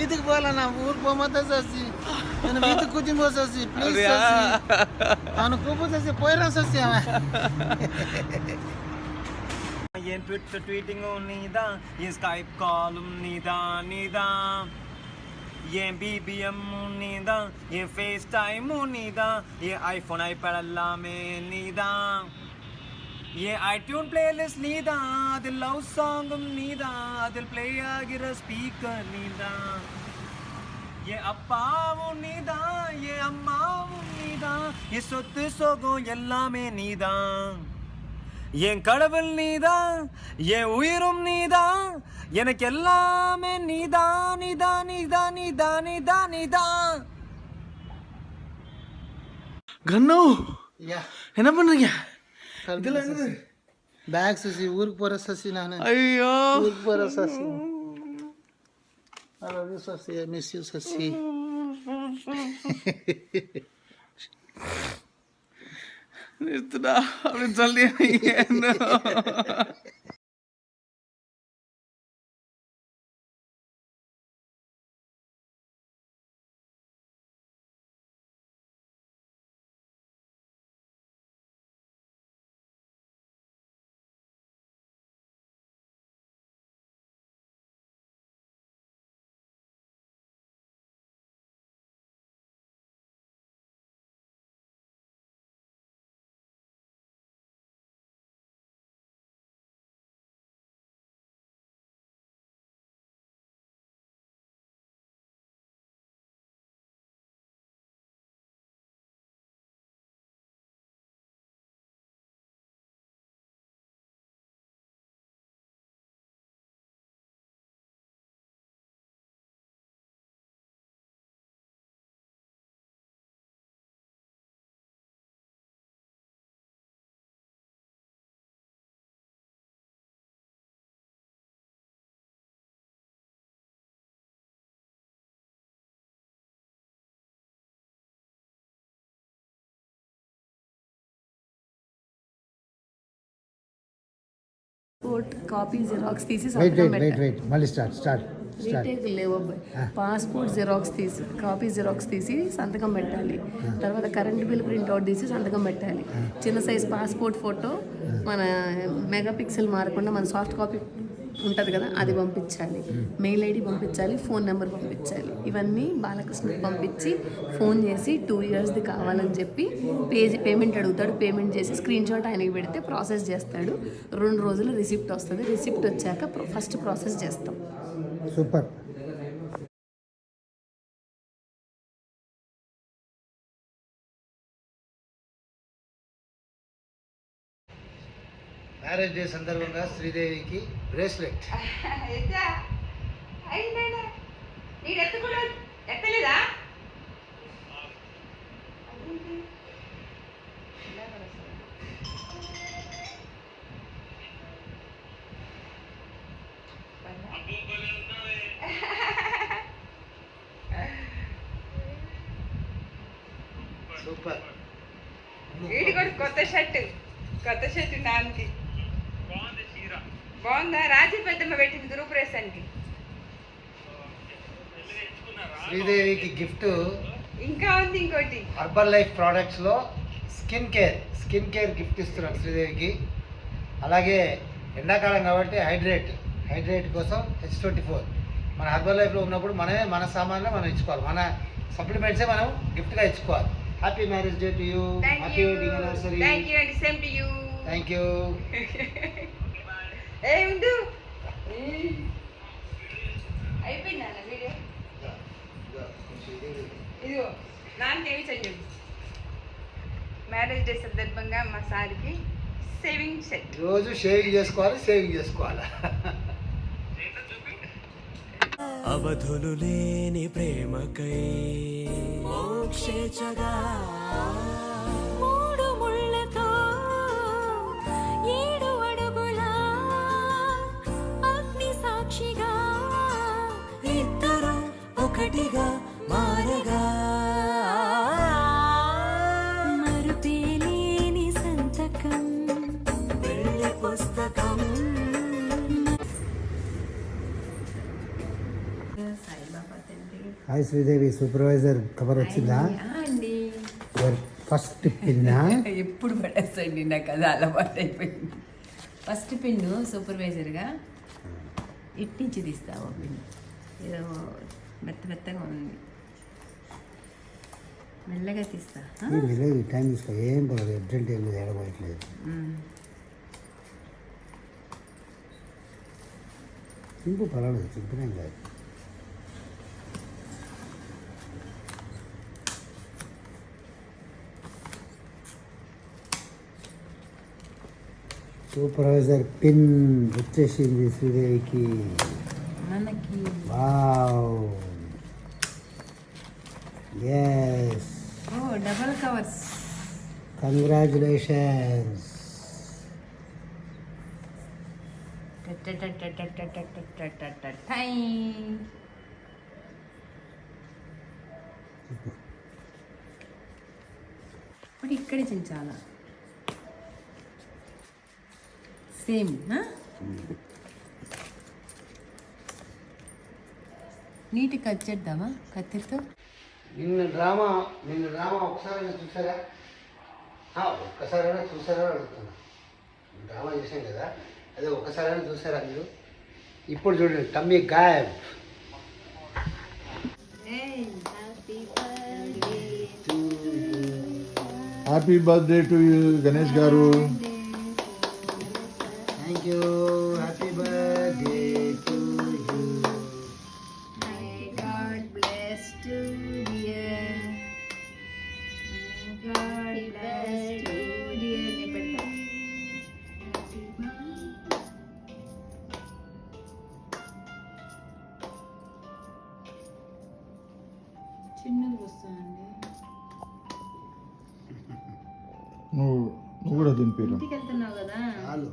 వీధికి పోవాలన్నా ఊరికి పోమతా ససి నేను వీధికి కూర్చుని పోసీ ప్లీజ్ అవును కూపోతే పోయిరా ససి ఏం ట్విట్టర్ ట్వీటింగ్ నీదా ఏ స్కైప్ కాల్ నీదా ఏం బీబీఎం నీదా ఏ ఫేస్ టైమ్ నీదా ఏ ఐఫోన్ ఐప్యాడ్ எல்லாமே నీదా ఏ ఐట్యూన్ ప్లేలిస్ట్ నీదా అది లవ్ సాంగ్ నీదా అది ప్లే ಆಗಿರೋ స్పీకర్ నీదా ఏ అప్పాவும் నీదా ఏ అమ్మాவும் నీదా ఏ சொத்து சோகம் எல்லாமே நீதா என் கடவுள் நீதா என் உயிரும் நீதா எனக்கு எல்லாமே நீதா நீதா நீதா நீதா நீதா நீதா கண்ணு என்ன பண்றீங்க இதுல என்னது பேக் சசி ஊருக்கு போற சசி நான் ஐயோ ஊருக்கு போற Sasi I love you Sasi I miss you Sasi நிறுத்துடா அப்படின்னு சொல்லி என்ன కాపీ జిరాక్స్ తీసి వెయిట్ మళ్ళీ స్టార్ట్ లేవు పాస్పోర్ట్ జిరాక్స్ తీసి కాపీ జిరాక్స్ తీసి సంతకం పెట్టాలి. తర్వాత కరెంట్ బిల్ ప్రింట్అవుట్ తీసి సంతకం పెట్టాలి. చిన్న సైజ్ పాస్పోర్ట్ ఫోటో మన మెగా పిక్సెల్ మారకుండా మన సాఫ్ట్ కాపీ ఉంటుంది కదా అది పంపించాలి. మెయిల్ ఐడి పంపించాలి, ఫోన్ నెంబర్ పంపించాలి. ఇవన్నీ బాలకృష్ణకి పంపించి ఫోన్ చేసి 2 yearsది కావాలని చెప్పి పేమెంట్ అడుగుతాడు. పేమెంట్ చేసి స్క్రీన్ షాట్ ఆయనకి పెడితే ప్రాసెస్ చేస్తాడు. 2 రోజులు రిసిప్ట్ వస్తుంది. రిసిప్ట్ వచ్చాక ఫస్ట్ ప్రాసెస్ చేస్తాం. సూపర్. మ్యారేజ్ డే సందర్భంగా శ్రీదేవికి బ్రేస్లెట్ ఎత్తలేదా? సూపర్. వీడి కూడా కొత్త షర్ట్ నాన్నకి బాగుందా? రాజీ పెద్దమ్మ పెట్టింది గృహప్రవేశానికి. శ్రీదేవికి గిఫ్ట్ ఇంకా ఉంది ఇంకోటి. హర్బల్ లైఫ్ ప్రోడక్ట్స్ లో స్కిన్ కేర్ గిఫ్ట్ ఇస్తున్నాం శ్రీదేవికి. అలాగే ఎండాకాలం కాబట్టి హైడ్రేట్ కోసం H24 మన హర్బల్ లైఫ్లో ఉన్నప్పుడు మనమే మన సామాన్లు మనం ఇచ్చుకోవాలి. మన సప్లిమెంట్సే మనం గిఫ్ట్గా ఇచ్చుకోవాలి. Happy marriage day to you. Happy wedding anniversary. Thank you అండి. Same to you. Thank you. ఉండు అయిపోయింది అన్న వీడియో. ఇదిగో నాన్న ఏమి చెయ్యదు. మ్యారేజ్ డే సందర్భంగా మా సార్కి సేవింగ్ సెట్. రోజు సేవింగ్ చేసుకోవాలి. అవధులు లేని ప్రేమకై మోక్షేచగా ఒకటిగా మారగా మరుపేలేని సంతకం వెళ్ళి పుస్తకం. హాయ్ శ్రీదేవి, సూపర్వైజర్ కవర్ వచ్చిందా? అండి ఫస్ట్ పిన్నా ఎప్పుడు పడేస్తండి, నాకు అది అలవాటు అయిపోయింది. ఫస్ట్ పిన్ను సూపర్వైజర్గా ఇట్టించి తీస్తావు పిన్, ఏదో మెత్తగా ఉంది, మెల్లగా తీస్తా. మెల్లగా టైం తీసుకో, ఏం పడదు, అర్జెంట్ ఏం లేదు, ఏడబోయట్లేదు. సింపు పర్వాలేదు, సింపుల్ ఏం కాదు. సూపర్వైజర్ పిన్ వచ్చేసింది శ్రీదేవికి. మనకి wow, yes, double covers. Congratulations. ఇప్పుడు ఇక్కడే చించాలా, సేమ్. నీటి కట్ చేద్దామా కత్తితో? నిన్న డ్రామా ఒకసారైనా చూసారా? ఒక్కసారైనా చూసారా అడుగుతున్నా. డ్రామా చూసాం కదా, అదే ఒక్కసారైనా చూసారా మీరు? ఇప్పుడు చూడండి, టమ్మీ గాయబ్. Happy birthday to you Ganesh garu. Thank you. Happy birthday to you. May God bless to dear. May God bless to dear. నీ పెడతా. చిన్నది వస్తుందండి. నువ్వు కూడా తినిపిరా. ఇంటికి వెళ్తున్నావు కదా. చాలు.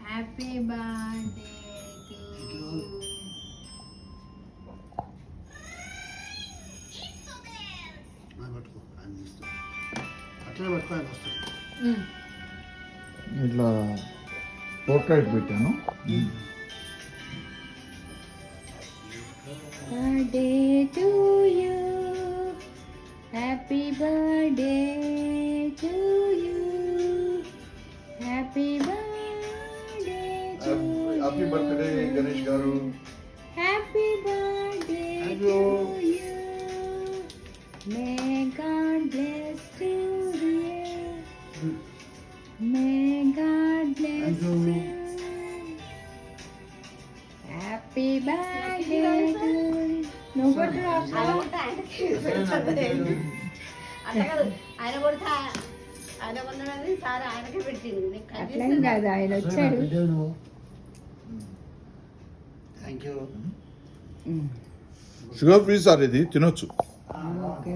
Happy birthday to you. పట్టుకో, అట్లనే పట్టుకోవాలి వస్తుంది. ఇట్లా పోర్ట్రైట్ పెట్టాను. Birthday to you, happy birthday to you, happy birthday to happy birthday Ganesh గారు. happy birthday Thank to you. you. May God bless to you. May God bless Thank you. you. Happy birthday to you. నువ్వు కూడా ఆయన కొడితే ఆయన కొన్నది sir ఆయనకే పెట్టింది. అట్లేం కాదు, ఆయన వచ్చాడు. Thank you. Sugar free sir, ఇది తినొచ్చు. ఓకే.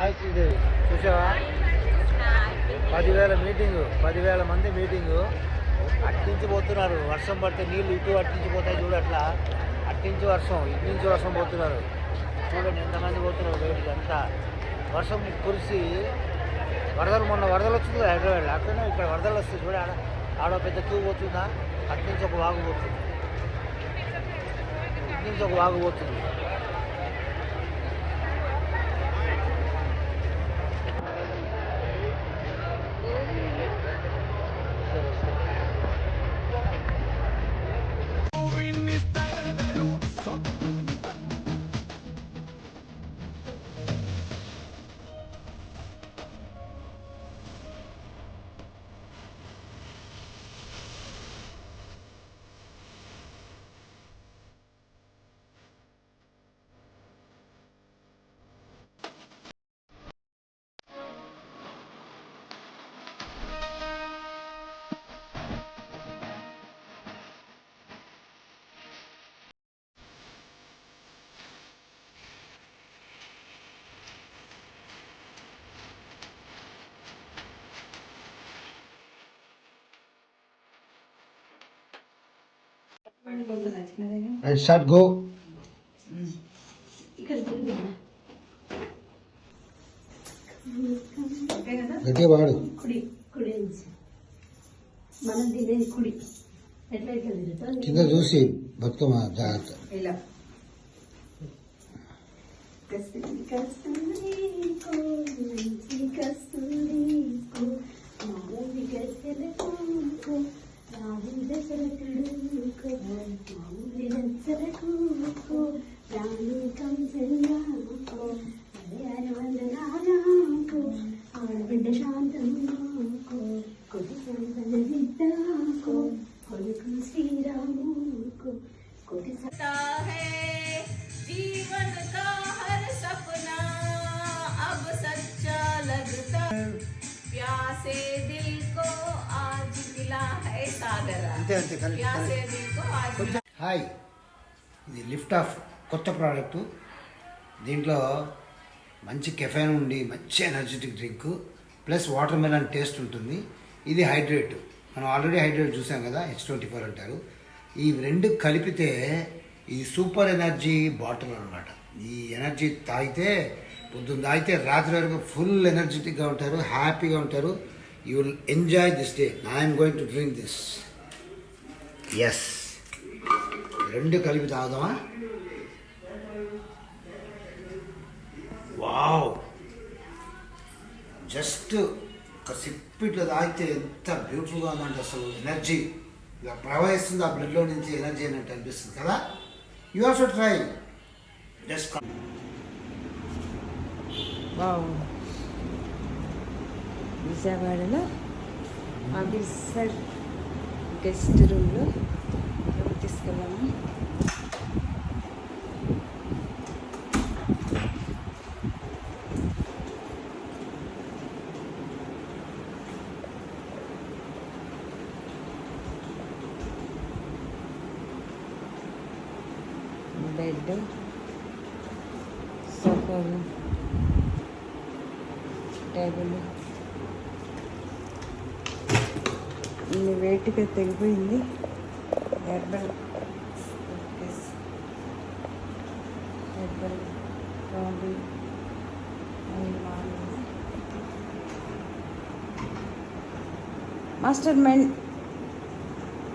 హాయ్ శ్రీదేవి, చూసావా 10,000 మీటింగు, 10,000 మంది మీటింగు. అట్నుంచి పోతున్నారు, వర్షం పడితే నీళ్ళు ఇటు అట్నుంచి పోతాయి చూడు, అట్లా అట్నుంచి వర్షం ఇటు నుంచి వర్షం పోతున్నారు. చూడండి ఎంతమంది పోతున్నారు బయటికి. అంతా వర్షం కురిసి వరదలు, మొన్న వరదలు వచ్చింది హైదరాబాద్, అట్లనే ఇక్కడ వరదలు వస్తాయి చూడ. ఆడ పెద్ద తూ పోతుందా, అట్నుంచి ఒక వాగు పోతుంది, ఇటు నుంచి ఒక వాగు పోతుంది. Start go. గట్టిగా వాడు. కుడి కుడి నుంచి మనం తినేది కుడి. ఎట్లా ఇట్లా తిరుగుతాం కింద చూసి బతుకమ్మ జాగ్రత్త. ఇలా కస్తూరి కస్తూరి కోరించి కస్తూరి కో మాధవి గద్దెలకు రావి దశరథుడు మామూలి దశలకు రాణి కంసెల్లాకు హరిహర వందనాలకు ఆడబిడ్డ శాంతమ్మకు కొద్ది సంపద విద్యాకు కొడుకు శ్రీరాముకు కొద్ది है जीवन का हर सपना अब सच्चा लगता प्यासे दिल को आज मिला है सागरा అంతే అంతే प्यासे కరెక్ట్. दिल को आज मिला హాయ్, ఇది లిఫ్ట్ ఆఫ్ కొత్త ప్రోడక్టు. దీంట్లో మంచి కెఫైన్ ఉండి మంచి energetic drink plus water melon taste ఉంటుంది. ఇది హైడ్రేట్, మనం ఆల్రెడీ హైడ్రేట్ చూసాం కదా, H24 అంటారు. ఈ రెండు కలిపితే ఇది సూపర్ ఎనర్జీ బాటిల్ అనమాట. ఈ ఎనర్జీ తాగితే పొద్దున్న తాగితే రాత్రి వరకు ఫుల్ ఎనర్జెటిక్గా ఉంటారు, హ్యాపీగా ఉంటారు. You will enjoy this day. I'm going to drink this. Yes, రెండు కలిపి తాగుదామా? వావ్, జస్ట్ ఒక సిప్ ఇట్లా తాగితే ఎంత బ్యూటిఫుల్గా ఉందంటే అసలు ఎనర్జీ ఇలా ప్రవహిస్తుంది ఆ బ్లడ్లో నుంచి, ఎనర్జీ అన్నట్టు అనిపిస్తుంది కదా. You also try. జస్ట్ విజయవాడలో ఆఫీసర్ గెస్ట్ రూమ్లో తీసుకెళ్ళాము. బెడ్, సోఫాలు, టేబుల్ ఇన్ని వేటిగా తెగిపోయింది. Herbal coffee master mind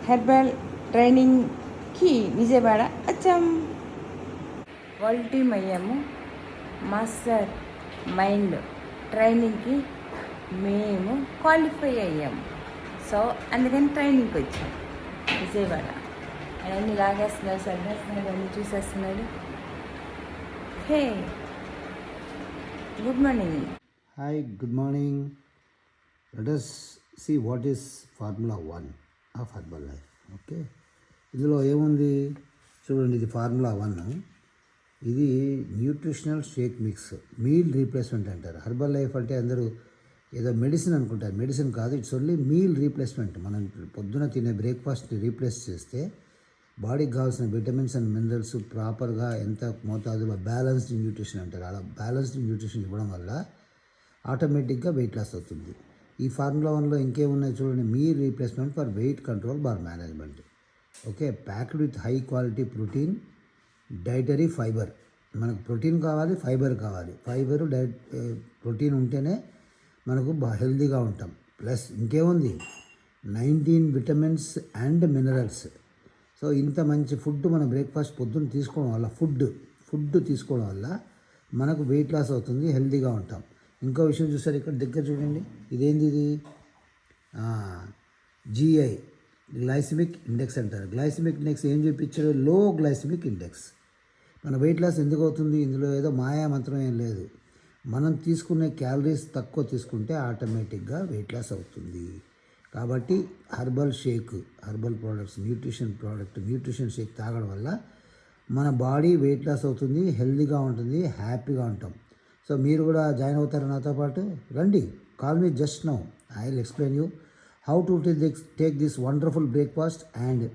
herbal ట్రైనింగ్కి విజయవాడ వచ్చాం. వరల్డ్ టీమ్ అయ్యాము. మాస్టర్ మైండ్ ట్రైనింగ్కి మేము క్వాలిఫై అయ్యాము. సో అందుకని ట్రైనింగ్కి వచ్చాం విజయవాడ. అన్నీ లాగేస్తున్నాడు, సర్దేస్తున్నాడు, అన్నీ చూసేస్తున్నాడు. Hey, good morning. Hi, good morning. Let us see what is Formula 1 of Herbalife. Okay, ఇందులో ఏముంది చూడండి. ఇది Formula 1. ఇది nutritional shake mix, meal replacement అంటారు. హెర్బల్ లైఫ్ అంటే అందరూ ఏదో మెడిసిన్ అనుకుంటారు. మెడిసిన్ కాదు, ఇట్స్ ఓన్లీ మీల్ రీప్లేస్మెంట్. మనం పొద్దున తినే బ్రేక్ఫాస్ట్ని రీప్లేస్ చేస్తే బాడీకి కావాల్సిన విటమిన్స్ అండ్ మినరల్స్ ప్రాపర్గా ఎంత మోతాదులో బ్యాలెన్స్డ్ న్యూట్రిషన్ అంటారు, అలా బ్యాలెన్స్డ్ న్యూట్రిషన్ ఇవ్వడం వల్ల ఆటోమేటిక్గా వెయిట్ లాస్ అవుతుంది. ఈ ఫార్ములా 1లో ఇంకేమున్నాయి చూడండి, meal replacement for weight control bar management. Okay, packed with high quality protein, dietary fibre. మనకు ప్రోటీన్ కావాలి, ఫైబర్ కావాలి. ఫైబర్ ప్రోటీన్ ఉంటేనే మనకు హెల్తీగా ఉంటాం. ప్లస్ ఇంకేముంది, 19 విటమిన్స్ అండ్ మినరల్స్. సో ఇంత మంచి ఫుడ్ మన బ్రేక్ఫాస్ట్ పొద్దున్న తీసుకోవడం వల్ల ఫుడ్ తీసుకోవడం వల్ల మనకు వెయిట్ లాస్ అవుతుంది, హెల్తీగా ఉంటాం. ఇంకో విషయం చూసారు ఇక్కడ దగ్గర చూడండి, ఇదేంది ఇది, GI గ్లైసిమిక్ ఇండెక్స్ అంటారు. గ్లైసిమిక్ ఇండెక్స్ ఏం చూపించాడు, లో గ్లైసిమిక్ ఇండెక్స్. మన వెయిట్ లాస్ ఎందుకు అవుతుంది, ఇందులో ఏదో మాయా మంత్రం ఏం లేదు. మనం తీసుకునే క్యాలరీస్ తక్కువ తీసుకుంటే ఆటోమేటిక్గా వెయిట్ లాస్ అవుతుంది. కాబట్టి హర్బల్ ప్రోడక్ట్స్, న్యూట్రిషన్ షేక్ తాగడం వల్ల మన బాడీ వెయిట్ లాస్ అవుతుంది, హెల్తీగా ఉంటుంది, హ్యాపీగా ఉంటాం. సో మీరు కూడా జాయిన్ అవుతారు నాతో పాటు, రండి. Call me just now, I will explain you how to take this wonderful breakfast and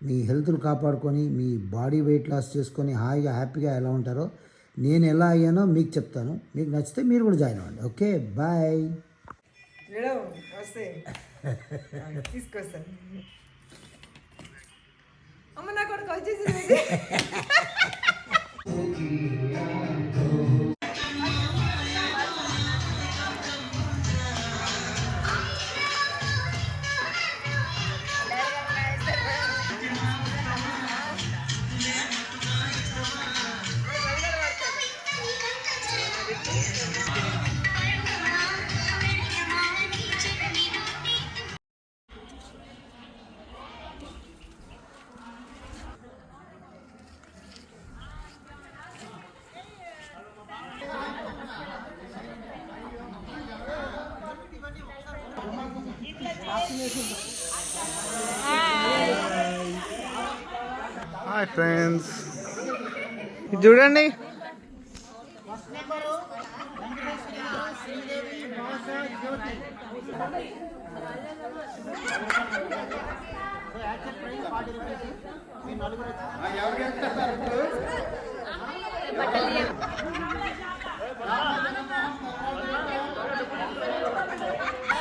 మీ హెల్త్ను కాపాడుకొని మీ బాడీ వెయిట్ లాస్ చేసుకొని హాయిగా హ్యాపీగా ఎలా ఉంటారో నేను ఎలా అయ్యానో మీకు చెప్తాను. మీకు నచ్చితే మీరు కూడా జాయిన్ అవ్వండి. Okay, bye. వస్తే తీసుకొస్తాను. అమ్మ నా కొడుకు వచ్చేసి హాయ్ ఫ్రెండ్స్, చూడండి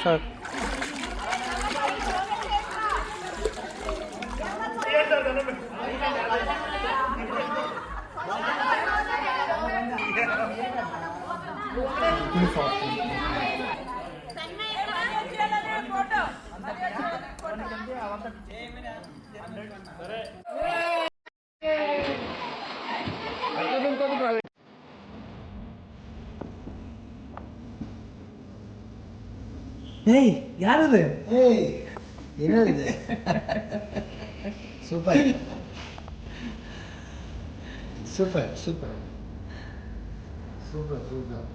సార్. ஏய் யார் இது? ஏய் என்னது இது? Super super super super super.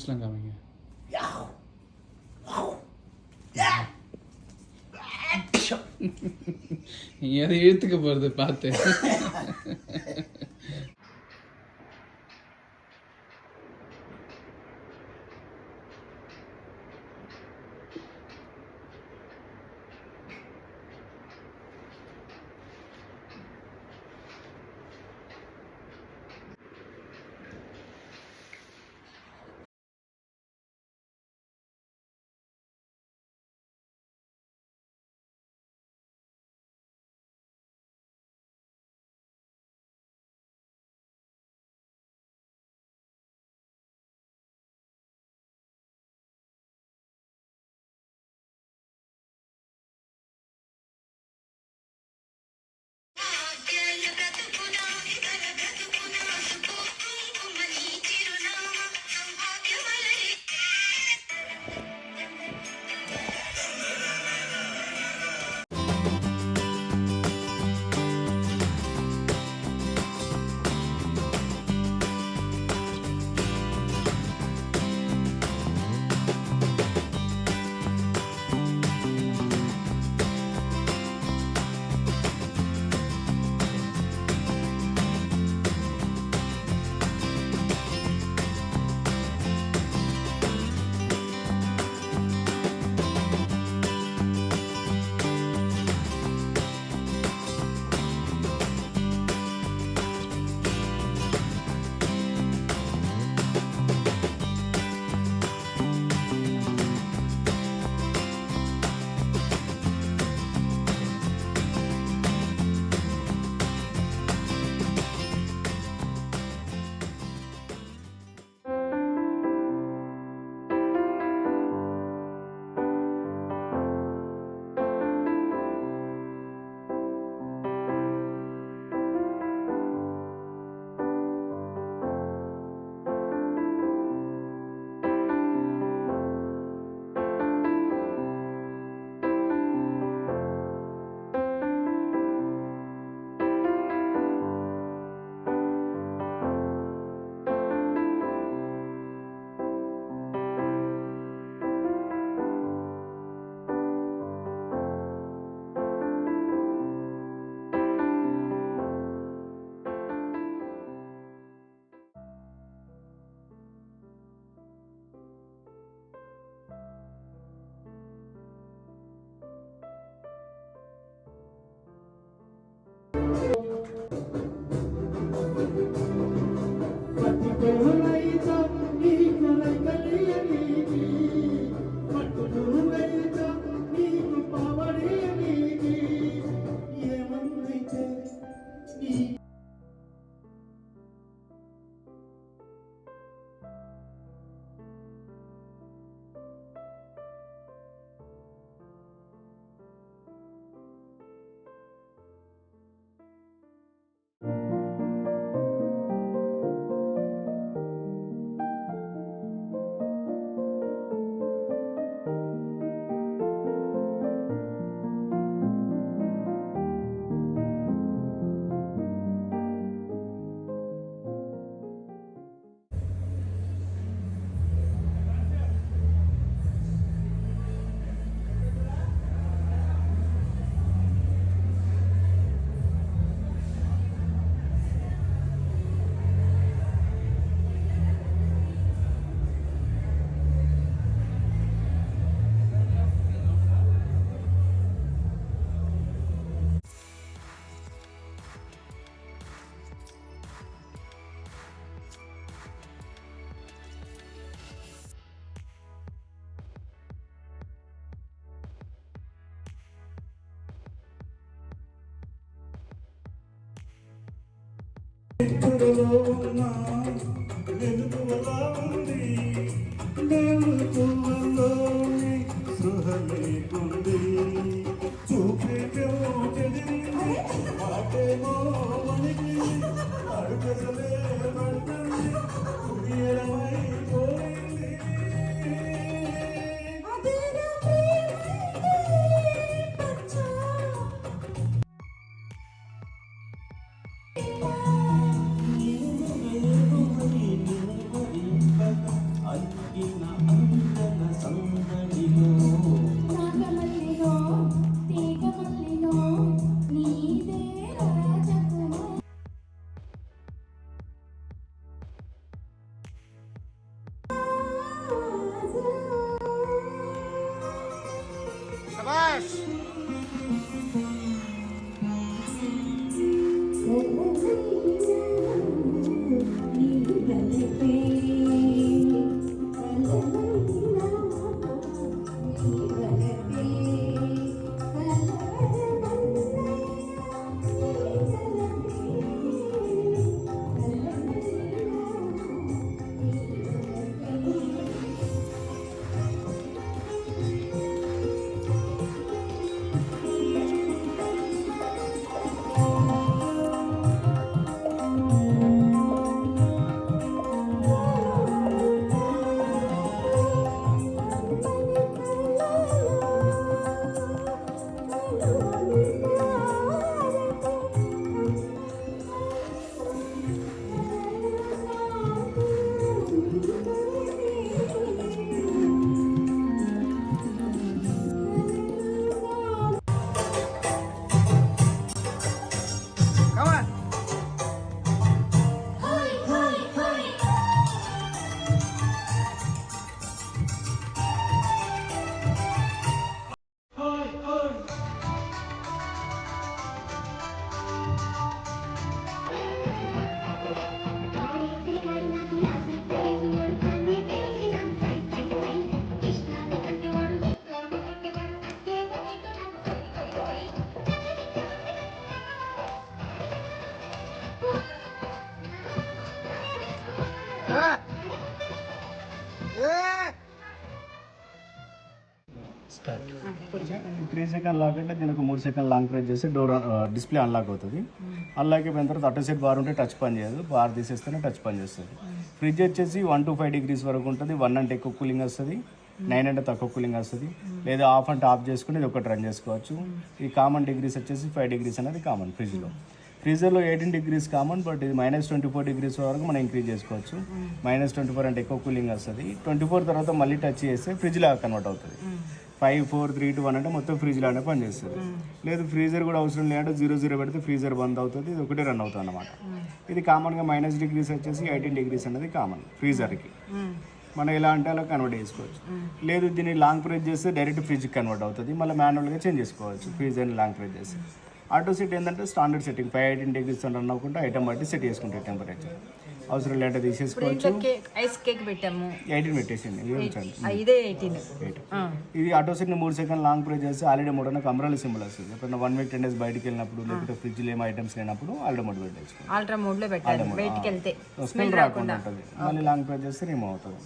Muslim coming here. எங்கேயாவது இழுத்துக்க போகிறது பார்த்து. శభాష్. Come on. Three second lock అంటే దీనికి 3 సెకండ్ లాంగ్ ప్రెస్ చేస్తే డోర్ డిస్ప్లే అన్లాక్ అవుతుంది. అన్లాక్ అయిపోయిన తర్వాత అటు సైడ్ బార్ ఉంటే టచ్ పని చేయదు, బార్ తీసేస్తేనే టచ్ పని చేస్తుంది. ఫ్రిడ్జ్ వచ్చేసి 1 to 5 degrees వరకు ఉంటుంది. 1 అంటే ఎక్కువ కూలింగ్ వస్తుంది, 9 అంటే తక్కువ కూలింగ్ వస్తుంది. లేదా ఆఫ్ అంటే ఆఫ్ చేసుకుని ఇది ఒకటి రన్ చేసుకోవచ్చు. ఈ కామన్ డిగ్రీస్ వచ్చేసి 5 degrees అనేది కామన్ ఫ్రిడ్జ్లో. ఫ్రీజర్లో 18 degrees కామన్, బట్ ఇది -24 degrees వరకు మనం ఇంక్రీజ్ చేసుకోవచ్చు. -24 అంటే ఎక్కువ కూలింగ్ వస్తుంది. 24 తర్వాత మళ్ళీ టచ్ చేస్తే ఫ్రిడ్జ్ లాగా కన్వర్ట్ అవుతుంది. 5, 4, 3, 2, 1 అంటే మొత్తం ఫ్రిడ్జ్ లానే పనిచేస్తుంది. లేదు ఫ్రీజర్ కూడా అవసరం లేదంటే 0 పెడితే ఫ్రీజర్ బంద్ అవుతుంది, ఇది ఒకటే రన్ అవుతుంది అన్నమాట. ఇది కామన్గా -degrees వచ్చేసి 18 degrees అనేది కామన్ ఫ్రీజర్కి. మనం ఎలా అంటే అలా కన్వర్ట్ చేసుకోవచ్చు. లేదు దీన్ని లాంగ్ ప్రెస్ చేస్తే డైరెక్ట్ ఫ్రిడ్జ్కి కన్వర్ట్ అవుతుంది, మళ్ళీ మాన్యువల్గా చేంజ్ చేసుకోవచ్చు ఫ్రీజర్ని లాంగ్ ప్రెస్ చేసి. ఆటో సెట్ ఏంటంటే స్టాండర్డ్ సెట్టింగ్ 518 degrees రన్ అవ్వకుండా ఐటమ్ బట్టి సెట్ చేసుకుంటాయి టెంపరేచర్. అవసరం లేదంటే తీసేసుకోవచ్చు. ఐస్ కేక్ పెట్టాము 18 పెట్టేసింది, ఇదే 18. ఇది ఆటో సెట్ని 3 సెకండ్ లాంగ్ ప్రెస్ చేస్తే ఆల్రెడీ మోడ్ అన్న అమ్రాల సింబల్ వస్తుంది. ఎప్పుడైనా 1 week 10 days బయటికి వెళ్ళినప్పుడు లేకపోతే ఫ్రిడ్జ్లో ఏం ఐటమ్స్ లేనప్పుడు ఆల్రెడీ మోడ్ పెట్టేసుకోవాలి. ఆల్ట్రా మోడ్ లో పెట్టాలి, బయటికి వెళ్తే స్మెల్ రాకుండా ఉంటుంది. మళ్ళీ లాంగ్ ప్రెస్ చేస్తే రిమూవ్ అవుతుంది.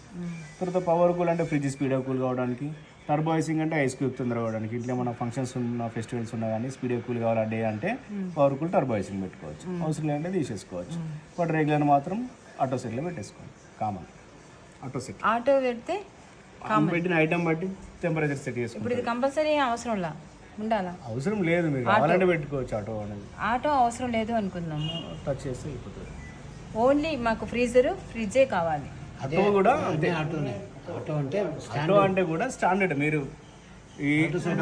తర్వాత పవర్ కూల్ అంటే ఫ్రిడ్జ్ స్పీడ్గా కూల్ కావడానికి, టర్బో ఐసింగ్ అంటే ఐస్ క్యూబ్ తొందరగా అవ్వడానికి. ఇట్లా మన ఫంక్షన్స్ ఉన్న ఫెస్టివల్స్ ఉన్నా కానీ స్పీడ్గా కూల్ కావాలి డే అంటే పవర్ కూల్ టర్బో ఐసింగ్ పెట్టుకోవచ్చు. అవసరం లేదంటే తీసేసుకోవచ్చు. బట్ రెగ్యులర్ మాత్రం ఆటో సెట్లో పెట్టేసుకోండి. కామన్ ఆటో సెట్ ఆటో పెడితే పెట్టిన ఐటమ్ బట్టి టెంపరేచర్ సెట్ చేసుకోండి. ఇప్పుడు ఇది కంపల్సరీ అవసరంలా ఉండాలా? అవసరం లేదు, మీరు కావాలంటే పెట్టుకోవచ్చు. ఆటో అనేది ఆటో అవసరం లేదు అనుకుందాము, టచ్ చేస్తే అయిపోతుంది. ఓన్లీ మాకు ఫ్రిడ్జే కావాలి. ఆటో కూడా అంతే. ఆటోనే. ఆటో అంటే ఆటో అంటే కూడా స్టాండర్డ్. మీరు ఈ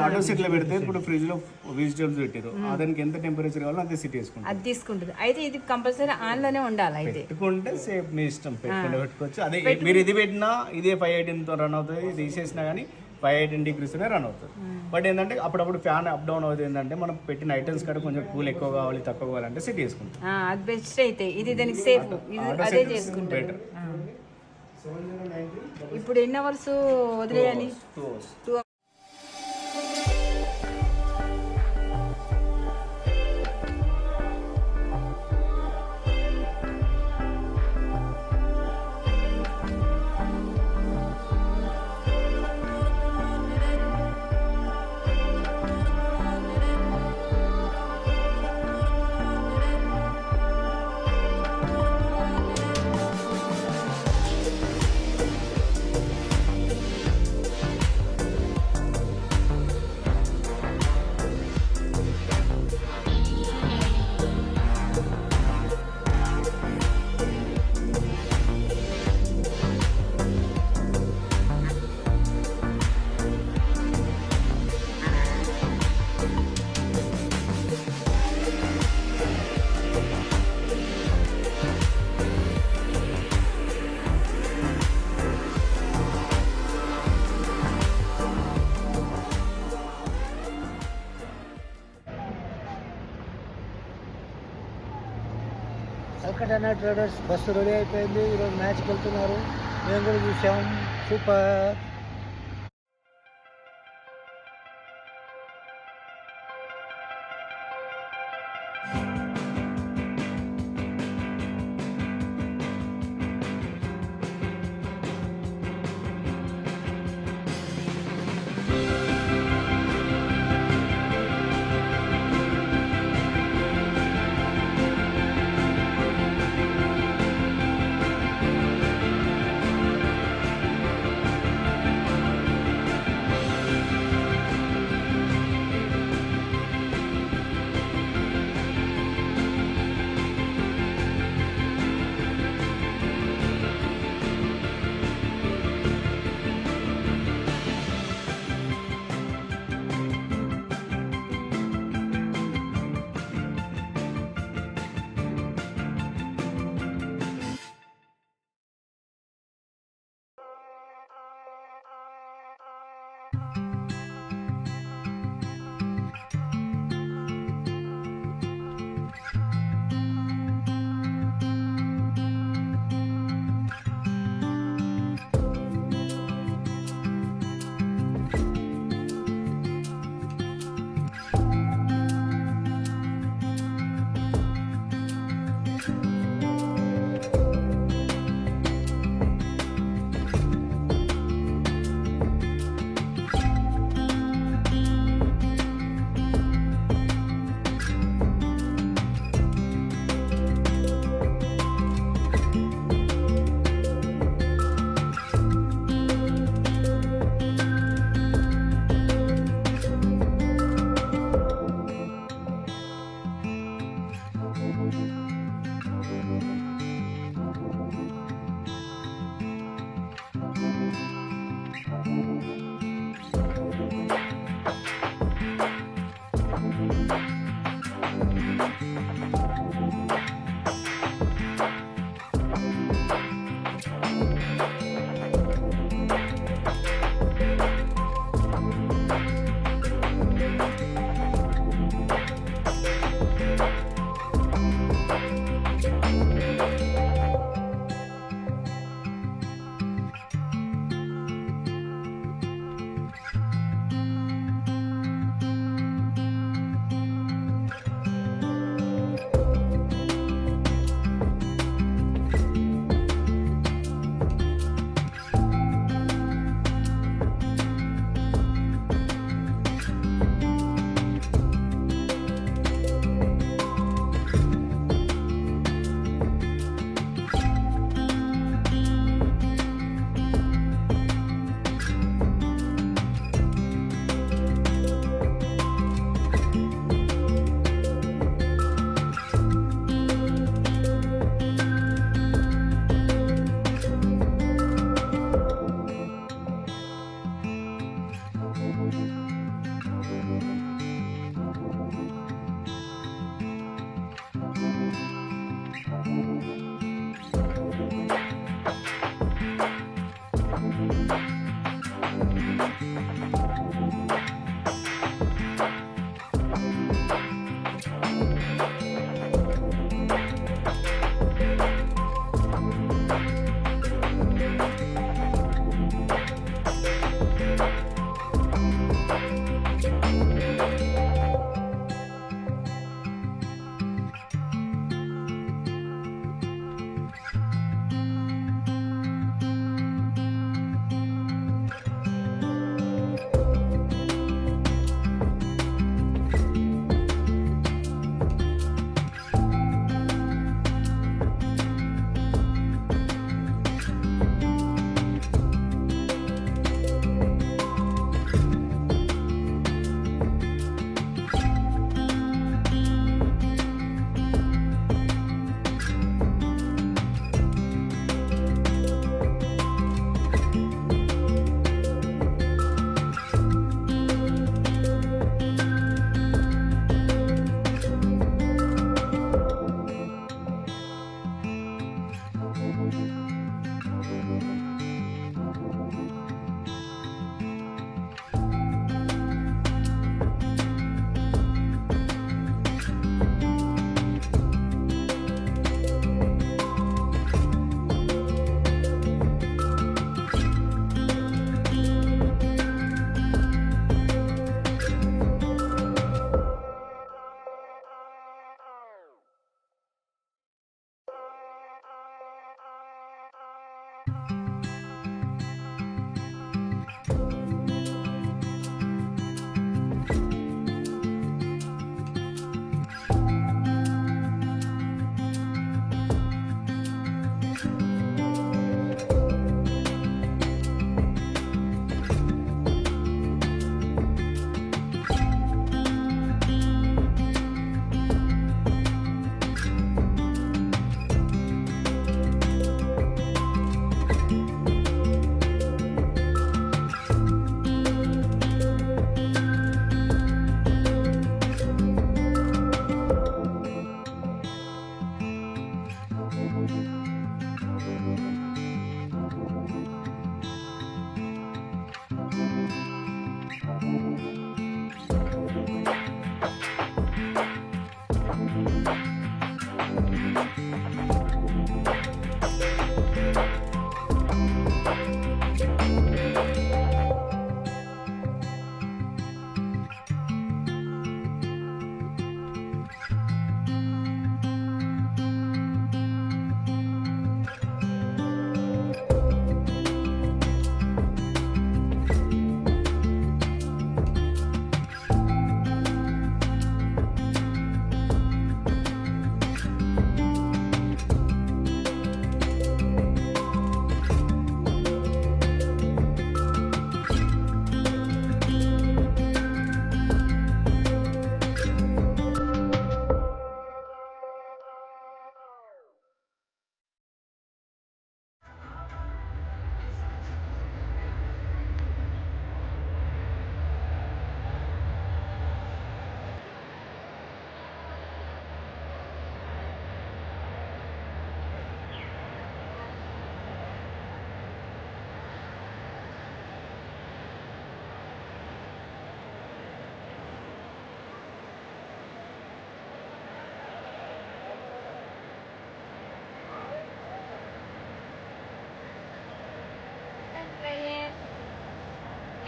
ఆటో సెట్లో పెడితే ఇప్పుడు ఫ్రిడ్జ్లో వెజిటేబుల్స్ పెట్టారు, దానికి ఎంత టెంపరేచర్ కావాలో అంతే సెట్ చేసుకుంటారు. అది తీసుకుంటుంది. అయితే ఇది కంపల్సరీ ఆన్లోనే ఉండాలి. అయితే పెట్టుకుంటే సేఫ్, మీ ఇష్టం పెట్టుకుంటే పెట్టుకోవచ్చు. అదే మీరు ఇది పెట్టినా ఇదే 518తో రన్ అవుతుంది, ఇది తీసేసినా కానీ 518 degrees రన్ అవుతుంది. బట్ ఏంటంటే అప్పుడప్పుడు ఫ్యాన్ అప్ డౌన్ అవుతుంది. ఏంటంటే మనం పెట్టిన ఐటమ్స్ కూడా కొంచెం కూల్ ఎక్కువ కావాలి తక్కువ కావాలంటే సెట్ చేసుకుంటాం. అది బెస్ట్. అయితే ఇది దానికి సేఫ్, ఇది అదే చేసుకుంటాం. బెటర్. ఇప్పుడు ఎన్ని అవర్స్ వదిలేయాలి? 2 5 వెంకటన్న ట్రేడర్స్ బస్సు రెడీ అయిపోయింది. ఈరోజు మ్యాచ్కి వెళ్తున్నారు. మేము కూడా చూసాం. Super.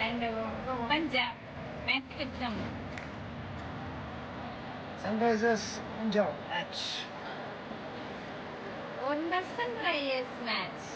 and Punjab match with them. Sunrisers Punjab match. On the Sunrisers match.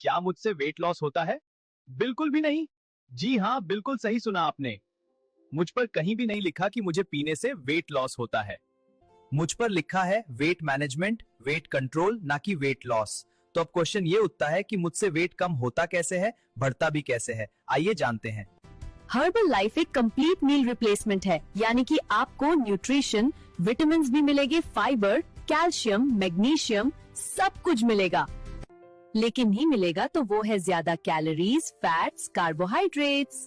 क्या मुझसे वेट लॉस होता है? बिल्कुल भी नहीं। जी हाँ, बिल्कुल सही सुना आपने। मुझ पर कहीं भी नहीं लिखा कि मुझे पीने से वेट लॉस होता है। मुझ पर लिखा है वेट मैनेजमेंट, वेट कंट्रोल, ना कि वेट लॉस। तो अब क्वेश्चन ये उठता है कि मुझसे वेट कम होता कैसे है, बढ़ता भी कैसे है। आइए जानते हैं। हर्बल लाइफ एक कंप्लीट मील रिप्लेसमेंट है, यानी कि आपको न्यूट्रिशन, विटामिन भी मिलेंगे, फाइबर, कैल्शियम, मैग्नीशियम, सब कुछ मिलेगा। लेकिन नहीं मिलेगा तो वो है ज्यादा कैलोरीज, फैट्स, कार्बोहाइड्रेट्स।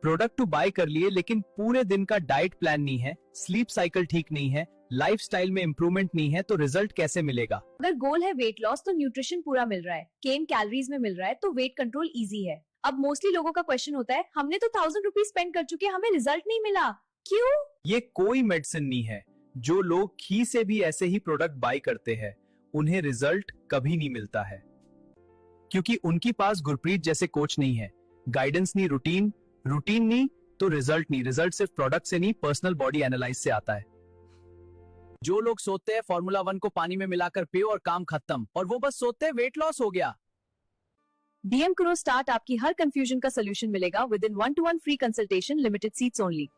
प्रोडक्ट तो बाय कर लिए, लेकिन पूरे दिन का डाइट प्लान नहीं है, स्लीप साइकिल ठीक नहीं है, लाइफस्टाइल में इंप्रूवमेंट नहीं है, तो रिजल्ट कैसे मिलेगा? अगर गोल है वेट लॉस तो न्यूट्रिशन पूरा मिल रहा है, केम कैलोरीज में मिल रहा है, तो वेट कंट्रोल इजी है। अब मोस्टली लोगों का क्वेश्चन होता है, हमने तो 1000 रुपीज स्पेंड कर चुके हैं, हमें रिजल्ट नहीं मिला, क्यों? ये कोई मेडिसिन नहीं है। जो लोग घी से भी ऐसे ही प्रोडक्ट बाय करते हैं, उन्हें रिजल्ट कभी नहीं मिलता है, क्योंकि उनके पास गुरप्रीत जैसे कोच नहीं है, गाइडेंस नहीं, रूटीन नहीं, तो रिजल्ट नहीं। रिजल्ट सिर्फ प्रोडक्ट से नहीं, पर्सनल बॉडी एनालाइज से आता है। जो लोग सोचते हैं फॉर्मूला 1 को पानी में मिलाकर पियो और काम खत्म, और वो बस सोचते हैं वेट लॉस हो गया। डीएम करो स्टार्ट, आपकी हर कंफ्यूजन का सोल्यूशन मिलेगा with in 1-to-1 free consultation, limited seats only.